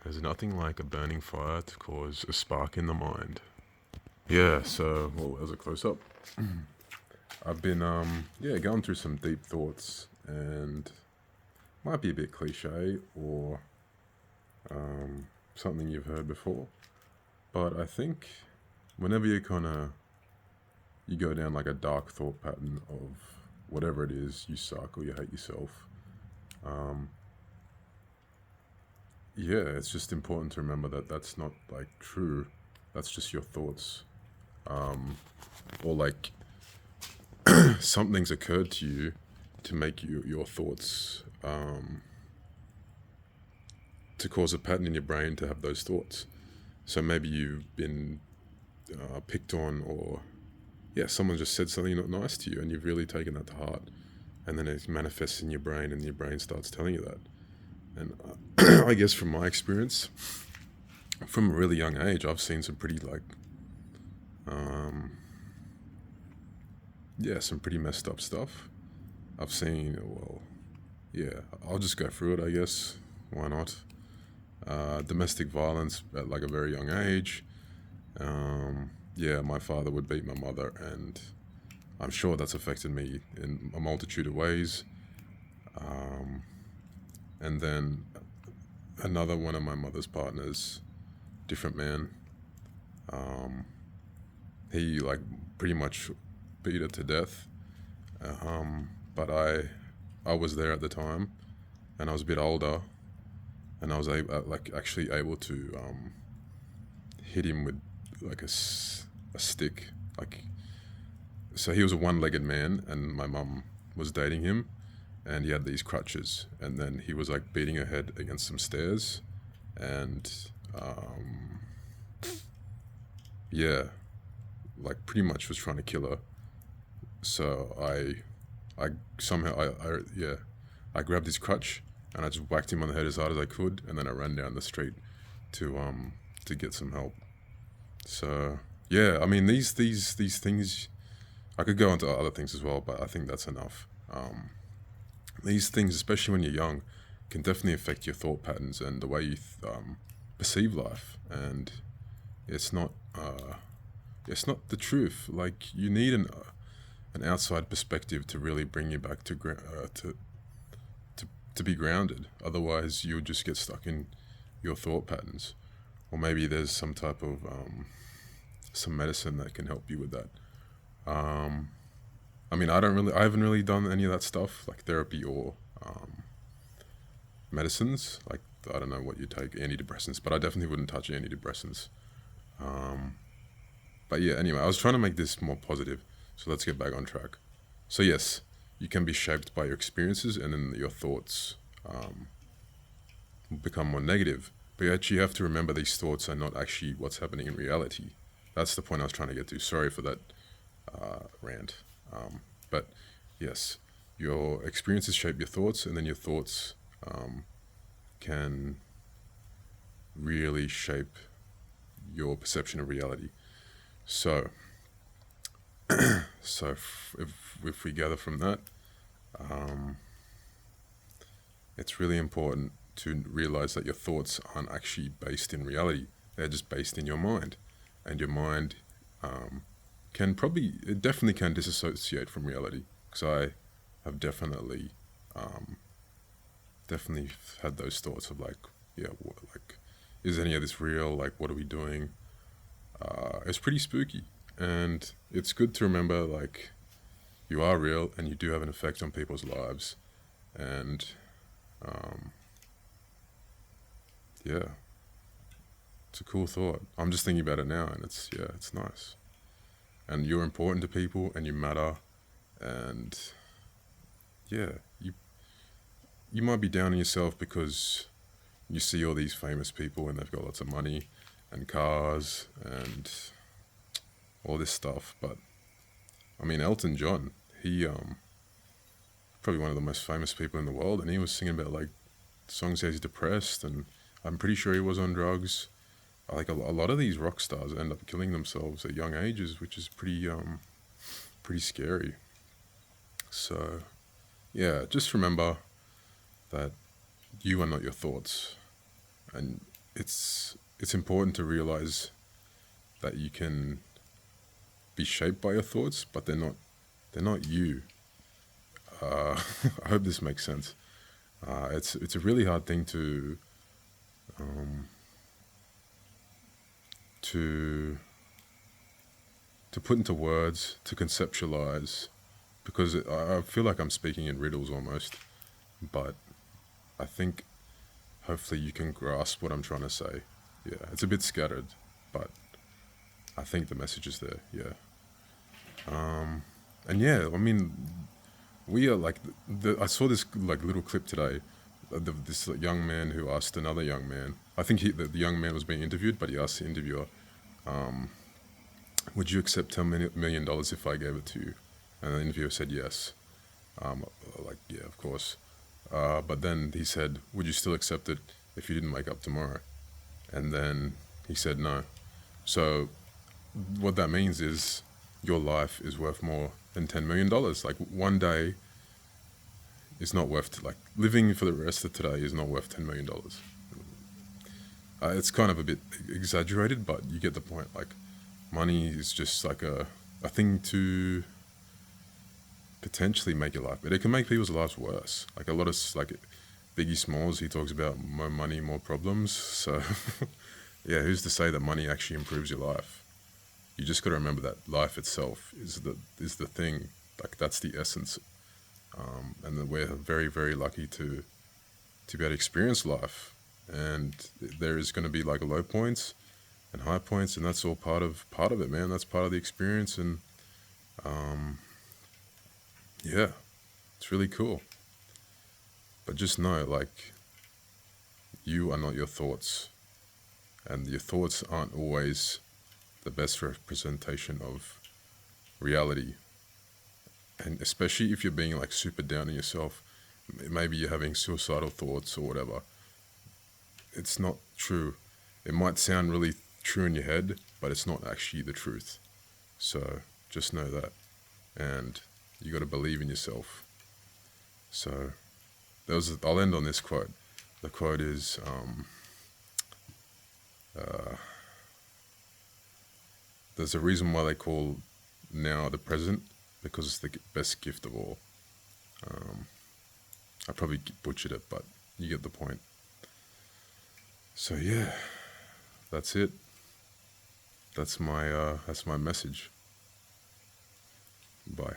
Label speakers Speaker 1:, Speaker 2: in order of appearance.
Speaker 1: There's nothing like a burning fire to cause a spark in the mind. Yeah, so, well, as a close up, I've been, going through some deep thoughts and might be a bit cliche or something you've heard before, but I think whenever you go down like a dark thought pattern of whatever it is, you suck or you hate yourself, yeah, it's just important to remember that that's not like true. That's just your thoughts. Or like something's occurred to you to make your thoughts, to cause a pattern in your brain to have those thoughts. So maybe you've been picked on, or yeah, someone just said something not nice to you and you've really taken that to heart. And then it manifests in your brain and your brain starts telling you that. And I guess from my experience, from a really young age, I've seen some pretty some pretty messed up stuff. I've seen, well, yeah, I'll just go through it, I guess. Why not? Domestic violence at like a very young age. Yeah, my father would beat my mother, and I'm sure that's affected me in a multitude of ways. And then another one of my mother's partners, different man, he like pretty much beat her to death. But I was there at the time, and I was a bit older, and I was actually able to hit him with like a stick. Like, so he was a one-legged man, and my mum was dating him, and he had these crutches, and then he was like beating her head against some stairs, and yeah, like pretty much was trying to kill her. So I somehow I grabbed his crutch and I just whacked him on the head as hard as I could, and then I ran down the street to get some help. So yeah, I mean these things, I could go into other things as well, but I think that's enough. These things, especially when you're young, can definitely affect your thought patterns and the way you perceive life, and it's not the truth. Like, you need an outside perspective to really bring you back to be grounded. Otherwise, you'll just get stuck in your thought patterns. Or maybe there's some type of some medicine that can help you with that. I mean, I haven't really done any of that stuff, like therapy or medicines. Like, I don't know what you take, antidepressants, but I definitely wouldn't touch antidepressants. But yeah, anyway, I was trying to make this more positive, so let's get back on track. So yes, you can be shaped by your experiences, and then your thoughts become more negative. But yet you have to remember these thoughts are not actually what's happening in reality. That's the point I was trying to get to. Sorry for that rant. But yes, your experiences shape your thoughts, and then your thoughts can really shape your perception of reality. So, if we gather from that, it's really important to realize that your thoughts aren't actually based in reality. They're just based in your mind, and your mind it definitely can disassociate from reality. Because I have definitely had those thoughts of like, yeah, like, is any of this real? Like, what are we doing? It's pretty spooky, and it's good to remember, like, you are real and you do have an effect on people's lives, and yeah, it's a cool thought. I'm just thinking about it now, and it's nice. And you're important to people, and you matter, and yeah, you might be down on yourself because you see all these famous people and they've got lots of money and cars and all this stuff, but I mean, Elton John, he probably one of the most famous people in the world, and he was singing about like songs that he's depressed, and I'm pretty sure he was on drugs. Like a lot of these rock stars end up killing themselves at young ages, which is pretty scary. So yeah, just remember that you are not your thoughts, and it's important to realize that you can be shaped by your thoughts, but they're not you. I hope this makes sense. It's a really hard thing um, to to put into words, to conceptualize, because I feel like I'm speaking in riddles almost. But I think hopefully you can grasp what I'm trying to say. Yeah, it's a bit scattered, but I think the message is there. Yeah. And yeah, I mean, we are like I saw this like little clip today. This young man who asked another young man. I think the young man was being interviewed, but he asked the interviewer, "Would you accept $10 million if I gave it to you?" And the interviewer said yes. Like yeah, of course. But then he said, "Would you still accept it if you didn't wake up tomorrow?" And then he said no. So what that means is your life is worth more than $10 million. Like one day is not worth like living for the rest of today is not worth $10 million. It's kind of a bit exaggerated, but you get the point. Like money is just like a thing to potentially make your life, but it can make people's lives worse. Like a lot of like Biggie Smalls, he talks about more money, more problems. So yeah, who's to say that money actually improves your life? You just got to remember that life itself is the thing. Like that's the essence, and that we're very very lucky to be able to experience life. And there is going to be like low points and high points, and that's all part of it, man. That's part of the experience, and yeah, it's really cool. But just know, like, you are not your thoughts, and your thoughts aren't always the best representation of reality. And especially if you're being like super down on yourself, maybe you're having suicidal thoughts or whatever. It's not true. It might sound really true in your head, but it's not actually the truth. So just know that. And you got to believe in yourself. So I'll end on this quote. The quote is, there's a reason why they call now the present, because it's the best gift of all. I probably butchered it, but you get the point. So yeah, that's it. That's my message. Bye.